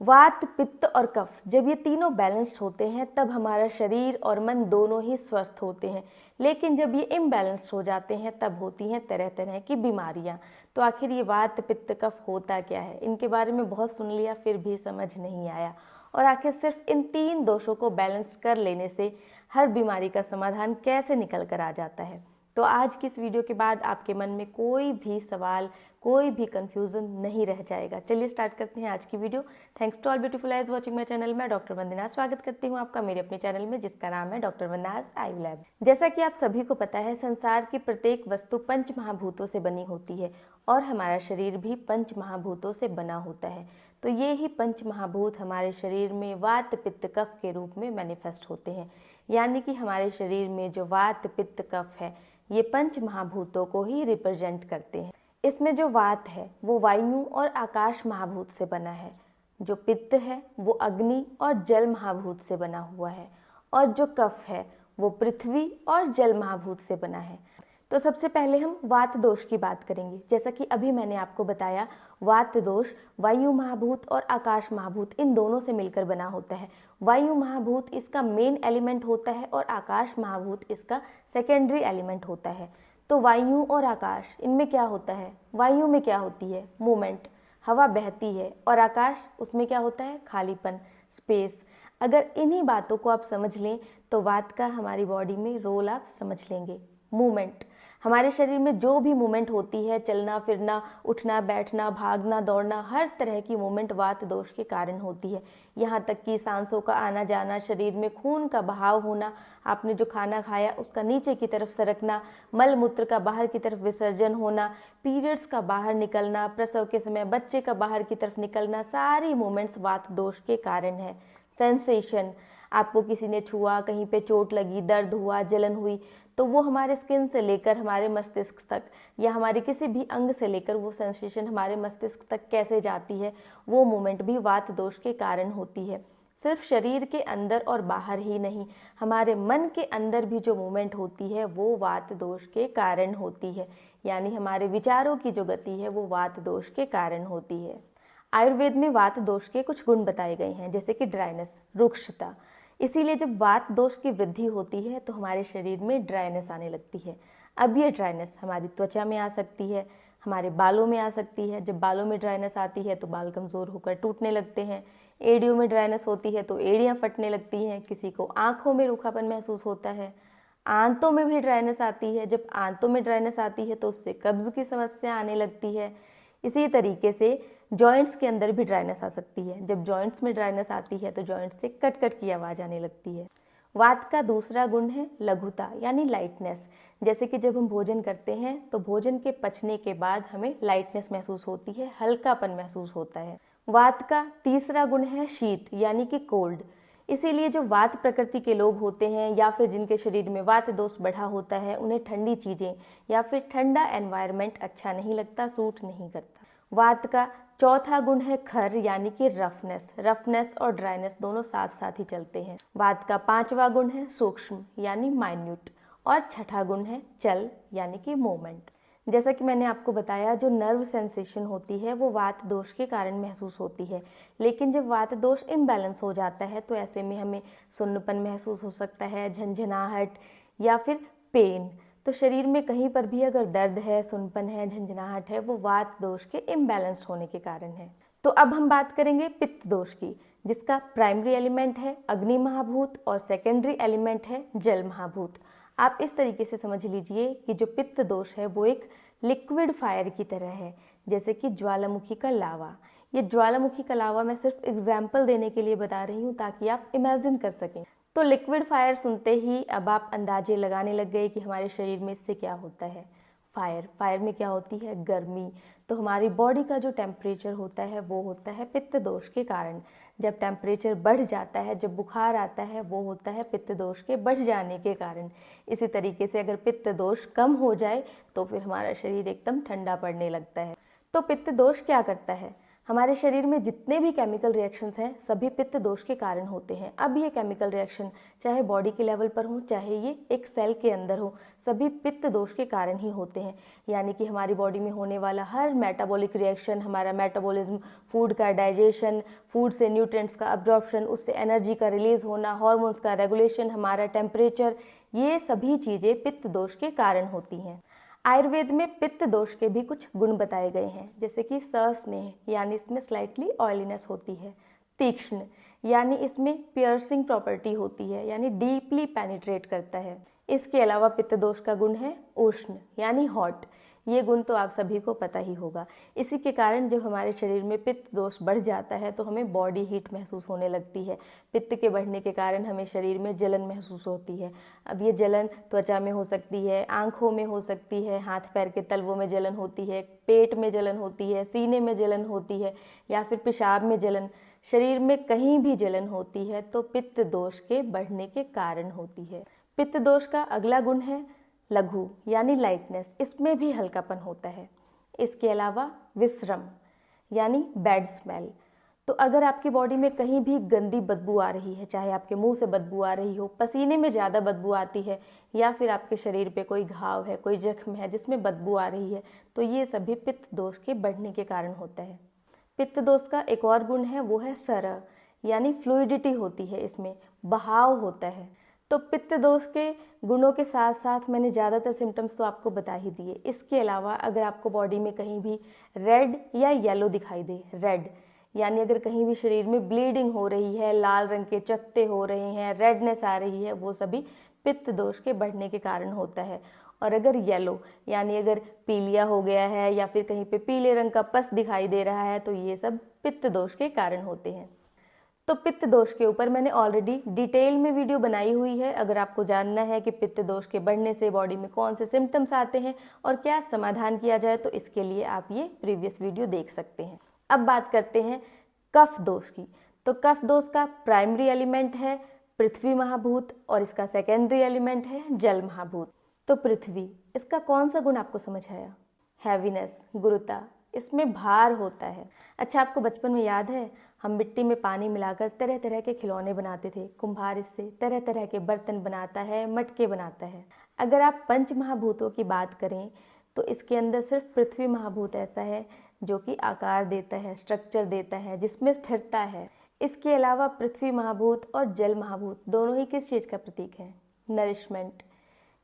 वात, पित्त और कफ जब ये तीनों बैलेंस्ड होते हैं तब हमारा शरीर और मन दोनों ही स्वस्थ होते हैं। लेकिन जब ये इम्बैलेंस्ड हो जाते हैं तब होती हैं तरह तरह की बीमारियां। तो आखिर ये वात, पित्त, कफ होता क्या है? इनके बारे में बहुत सुन लिया फिर भी समझ नहीं आया। और आखिर सिर्फ इन 3 दोषों को बैलेंस कर लेने से हर बीमारी का समाधान कैसे निकल कर आ जाता है? तो आज की इस वीडियो के बाद आपके मन में कोई भी सवाल, कोई भी कंफ्यूजन नहीं रह जाएगा। चलिए स्टार्ट करते हैं आज की video. Thanks to all beautiful eyes watching my channel. मैं डॉक्टर वंदना स्वागत करती हूँ आपका मेरे अपने चैनल में, जिसका नाम है डॉक्टर वंदनास आई लैब। जैसा कि आप सभी को पता है, संसार की प्रत्येक वस्तु 5 महाभूतों से बनी होती है और हमारा शरीर भी 5 महाभूतों से बना होता है। तो ये ही 5 महाभूत हमारे शरीर में वात, पित्त, कफ के रूप में मैनिफेस्ट होते हैं। यानी कि हमारे शरीर में जो वात, पित्त, कफ है, ये 5 महाभूतों को ही रिप्रेजेंट करते हैं। इसमें जो वात है वो वायु और आकाश महाभूत से बना है, जो पित्त है वो अग्नि और जल महाभूत से बना हुआ है, और जो कफ है वो पृथ्वी और जल महाभूत से बना है। तो सबसे पहले हम वात दोष की बात करेंगे। जैसा कि अभी मैंने आपको बताया, वात दोष वायु महाभूत और आकाश महाभूत इन दोनों से मिलकर बना होता है। वायु महाभूत इसका मेन एलिमेंट होता है और आकाश महाभूत इसका सेकेंडरी एलिमेंट होता है। तो वायु और आकाश, इनमें क्या होता है? वायु में क्या होती है? मूवमेंट, हवा बहती है, और आकाश, उसमें क्या होता है? खालीपन, स्पेस। अगर इन्हीं बातों को आप समझ लें तो वात का हमारी बॉडी में रोल आप समझ लेंगे। मूवमेंट, हमारे शरीर में जो भी मूवमेंट होती है, चलना फिरना, उठना बैठना, भागना दौड़ना, हर तरह की मूवमेंट वात दोष के कारण होती है। यहाँ तक कि सांसों का आना जाना, शरीर में खून का बहाव होना, आपने जो खाना खाया उसका नीचे की तरफ सरकना, मल मूत्र का बाहर की तरफ विसर्जन होना, पीरियड्स का बाहर निकलना, प्रसव के समय बच्चे का बाहर की तरफ निकलना, सारी मूवमेंट्स वात दोष के कारण है। सेंसेशन, आपको किसी ने छुआ, कहीं पे चोट लगी, दर्द हुआ, जलन हुई, तो वो हमारे स्किन से लेकर हमारे मस्तिष्क तक या हमारे किसी भी अंग से लेकर वो सेंसेशन हमारे मस्तिष्क तक कैसे जाती है, वो मूवमेंट भी वात दोष के कारण होती है। सिर्फ शरीर के अंदर और बाहर ही नहीं, हमारे मन के अंदर भी जो मूवमेंट होती है वो वात दोष के कारण होती है। यानी हमारे विचारों की जो गति है वो वात दोष के कारण होती है। आयुर्वेद में वात दोष के कुछ गुण बताए गए हैं, जैसे कि ड्राइनेस, रुक्षता। इसीलिए जब वात दोष की वृद्धि होती है तो हमारे शरीर में ड्राइनेस आने लगती है। अब ये ड्राइनेस हमारी त्वचा में आ सकती है, हमारे बालों में आ सकती है। जब बालों में ड्राइनेस आती है तो बाल कमज़ोर होकर टूटने लगते हैं। एड़ियों में ड्राइनेस होती है तो एड़ियाँ फटने लगती हैं। किसी को आँखों में रूखापन महसूस होता है। आंतों में भी ड्राइनेस आती है। जब आंतों में ड्राइनेस आती है तो उससे कब्ज़ की समस्या आने लगती है। इसी तरीके से जॉइंट्स के अंदर भी ड्राइनेस आ सकती है। जब जॉइंट्स में ड्राइनेस आती है तो जॉइंट्स से कट कट की आवाज़ आने लगती है। वात का दूसरा गुण है लघुता, यानी लाइटनेस। जैसे कि जब हम भोजन करते हैं तो भोजन के पचने के बाद हमें लाइटनेस महसूस होती है, हल्कापन महसूस होता है। वात का तीसरा गुण है शीत, यानी कि कोल्ड। इसीलिए जो वात प्रकृति के लोग होते हैं या फिर जिनके शरीर में वात दोष बढ़ा होता है, उन्हें ठंडी चीज़ें या फिर ठंडा एनवायरनमेंट अच्छा नहीं लगता, सूट नहीं करता। वात का चौथा गुण है खर, यानी कि रफनेस। रफनेस और ड्राइनेस दोनों साथ साथ ही चलते हैं। वात का 5वां गुण है सूक्ष्म, यानी माइन्यूट, और छठा गुण है चल, यानी कि मूवमेंट। जैसा कि मैंने आपको बताया, जो नर्व सेंसेशन होती है वो वात दोष के कारण महसूस होती है। लेकिन जब वात दोष इम्बैलेंस हो जाता है तो ऐसे में हमें सुन्नपन महसूस हो सकता है, झंझनाहट या फिर पेन। तो शरीर में कहीं पर भी अगर दर्द है, सुन्नपन है, झंझनाहट है, वो वात दोष के इम्बैलेंस्ड होने के कारण है। तो अब हम बात करेंगे पित्त दोष की, जिसका प्राइमरी एलिमेंट है अग्नि महाभूत और सेकेंडरी एलिमेंट है जल महाभूत। आप इस तरीके से समझ लीजिए कि जो पित्त दोष है वो एक लिक्विड फायर की तरह है, जैसे कि ज्वालामुखी का लावा। ये ज्वालामुखी का लावा मैं सिर्फ एग्जाम्पल देने के लिए बता रही हूँ ताकि आप इमेजिन कर सकें। तो लिक्विड फायर सुनते ही अब आप अंदाजे लगाने लग गए कि हमारे शरीर में इससे क्या होता है। फायर में क्या होती है? गर्मी। तो हमारी बॉडी का जो टेम्परेचर होता है वो होता है पित्त दोष के कारण। जब टेम्परेचर बढ़ जाता है, जब बुखार आता है, वो होता है पित्त दोष के बढ़ जाने के कारण। इसी तरीके से अगर पित्त दोष कम हो जाए तो फिर हमारा शरीर एकदम ठंडा पड़ने लगता है। तो पित्त दोष क्या करता है? हमारे शरीर में जितने भी केमिकल रिएक्शंस हैं सभी पित्त दोष के कारण होते हैं। अब ये केमिकल रिएक्शन चाहे बॉडी के लेवल पर हो चाहे ये एक सेल के अंदर हो, सभी पित्त दोष के कारण ही होते हैं। यानी कि हमारी बॉडी में होने वाला हर मेटाबॉलिक रिएक्शन, हमारा मेटाबॉलिज्म, फूड का डाइजेशन, फूड से न्यूट्रिएंट्स का अब्जॉर्प्शन, उससे एनर्जी का रिलीज होना, हार्मोन्स का रेगुलेशन, हमारा टेम्परेचर, ये सभी चीज़ें पित्त दोष के कारण होती हैं। आयुर्वेद में पित्त दोष के भी कुछ गुण बताए गए हैं, जैसे कि सस्नेह यानी इसमें स्लाइटली ऑयलीनेस होती है, तीक्ष्ण यानी इसमें पियर्सिंग प्रॉपर्टी होती है यानी डीपली पेनिट्रेट करता है। इसके अलावा पित्त दोष का गुण है उष्ण यानी हॉट। ये गुण तो आप सभी को पता ही होगा। इसी के कारण जब हमारे शरीर में पित्त दोष बढ़ जाता है तो हमें बॉडी हीट महसूस होने लगती है। पित्त के बढ़ने के कारण हमें शरीर में जलन महसूस होती है। अब ये जलन त्वचा में हो सकती है, आंखों में हो सकती है, हाथ पैर के तलवों में जलन होती है, पेट में जलन होती है, सीने में जलन होती है या फिर पेशाब में जलन, शरीर में कहीं भी जलन होती है तो पित्त दोष के बढ़ने के कारण होती है। पित्त दोष का अगला गुण है लघु यानी लाइटनेस, इसमें भी हल्कापन होता है। इसके अलावा विश्रम यानी बैड स्मेल। तो अगर आपकी बॉडी में कहीं भी गंदी बदबू आ रही है, चाहे आपके मुंह से बदबू आ रही हो, पसीने में ज़्यादा बदबू आती है या फिर आपके शरीर पे कोई घाव है, कोई जख्म है जिसमें बदबू आ रही है, तो ये सभी पित्त दोष के बढ़ने के कारण होता है। पित्त दोष का एक और गुण है वो है सरह यानी फ्लूइडिटी होती है, इसमें बहाव होता है। तो पित्त दोष के गुणों के साथ साथ मैंने ज़्यादातर सिम्टम्स तो आपको बता ही दिए। इसके अलावा अगर आपको बॉडी में कहीं भी रेड या येलो दिखाई दे, रेड यानी अगर कहीं भी शरीर में ब्लीडिंग हो रही है, लाल रंग के चकत्ते हो रहे हैं, रेडनेस आ रही है, वो सभी पित्त दोष के बढ़ने के कारण होता है। और अगर येलो यानी अगर पीलिया हो गया है या फिर कहीं पे पीले रंग का पस दिखाई दे रहा है तो ये सब पित्त दोष के कारण होते हैं। तो पित्त दोष के ऊपर मैंने ऑलरेडी डिटेल में वीडियो बनाई हुई है। अगर आपको जानना है कि पित्त दोष के बढ़ने से बॉडी में कौन से सिम्टम्स आते हैं और क्या समाधान किया जाए तो इसके लिए आप ये प्रीवियस वीडियो देख सकते हैं। अब बात करते हैं कफ दोष की। तो कफ दोष का प्राइमरी एलिमेंट है पृथ्वी महाभूत और इसका सेकेंडरी एलिमेंट है जल महाभूत। तो पृथ्वी, इसका कौन सा गुण आपको समझ आया? हैवीनेस, गुरुता, इसमें भार होता है। अच्छा, आपको बचपन में याद है हम मिट्टी में पानी मिलाकर तरह तरह के खिलौने बनाते थे। कुम्हार इससे तरह तरह के बर्तन बनाता है, मटके बनाता है। अगर आप पंच महाभूतों की बात करें तो इसके अंदर सिर्फ पृथ्वी महाभूत ऐसा है जो कि आकार देता है, स्ट्रक्चर देता है, जिसमें स्थिरता है। इसके अलावा पृथ्वी महाभूत और जल महाभूत दोनों ही किस चीज़ का प्रतीक है? नरिशमेंट।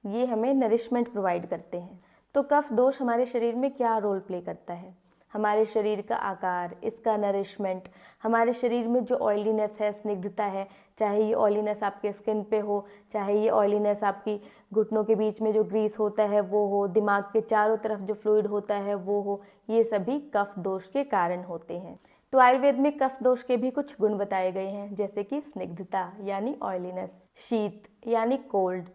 ये हमें नरिशमेंट प्रोवाइड करते हैं। तो कफ दोष हमारे शरीर में क्या रोल प्ले करता है? हमारे शरीर का आकार, इसका नरिशमेंट, हमारे शरीर में जो ऑयलीनेस है, स्निग्धता है, चाहे ये ऑयलीनेस आपके स्किन पे हो, चाहे ये ऑयलीनेस आपकी घुटनों के बीच में जो ग्रीस होता है वो हो, दिमाग के चारों तरफ जो फ्लूइड होता है वो हो, ये सभी कफ दोष के कारण होते हैं। तो आयुर्वेद में कफ दोष के भी कुछ गुण बताए गए हैं, जैसे कि स्निग्धता यानी ऑयलीनेस, शीत यानी कोल्ड,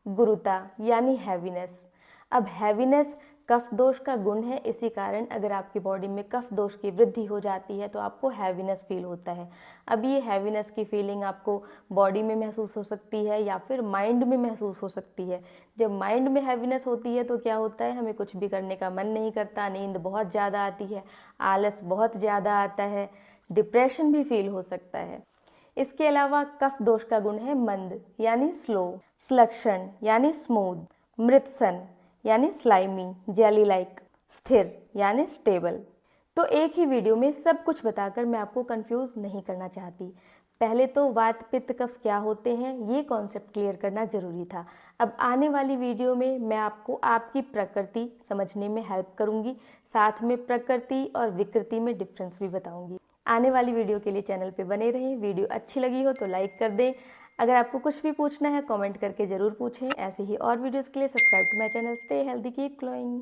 गुरुता यानी हैवीनेस। अब हैवीनेस कफ दोष का गुण है, इसी कारण अगर आपकी बॉडी में कफ दोष की वृद्धि हो जाती है तो आपको हैवीनेस फील होता है। अब ये हैवीनेस की फीलिंग आपको बॉडी में महसूस हो सकती है या फिर माइंड में महसूस हो सकती है। जब माइंड में हैवीनेस होती है तो क्या होता है, हमें कुछ भी करने का मन नहीं करता, नींद बहुत ज़्यादा आती है, आलस बहुत ज़्यादा आता है, डिप्रेशन भी फील हो सकता है। इसके अलावा कफ दोष का गुण है मंद यानी स्लो, स्लक्षण यानी स्मूथ, मृतसन यानी स्लाइमी, जेली लाइक, स्थिर यानी स्टेबल। तो एक ही वीडियो में सब कुछ बताकर मैं आपको कंफ्यूज नहीं करना चाहती। पहले तो वात पित्त कफ क्या होते हैं ये कॉन्सेप्ट क्लियर करना ज़रूरी था। अब आने वाली वीडियो में मैं आपको आपकी प्रकृति समझने में हेल्प करूंगी, साथ में प्रकृति और विकृति में डिफरेंस भी बताऊंगी। आने वाली वीडियो के लिए चैनल पे बने रहें। वीडियो अच्छी लगी हो तो लाइक कर दें। अगर आपको कुछ भी पूछना है कमेंट करके ज़रूर पूछें। ऐसे ही और वीडियोस के लिए subscribe to my channel. Stay healthy, keep glowing.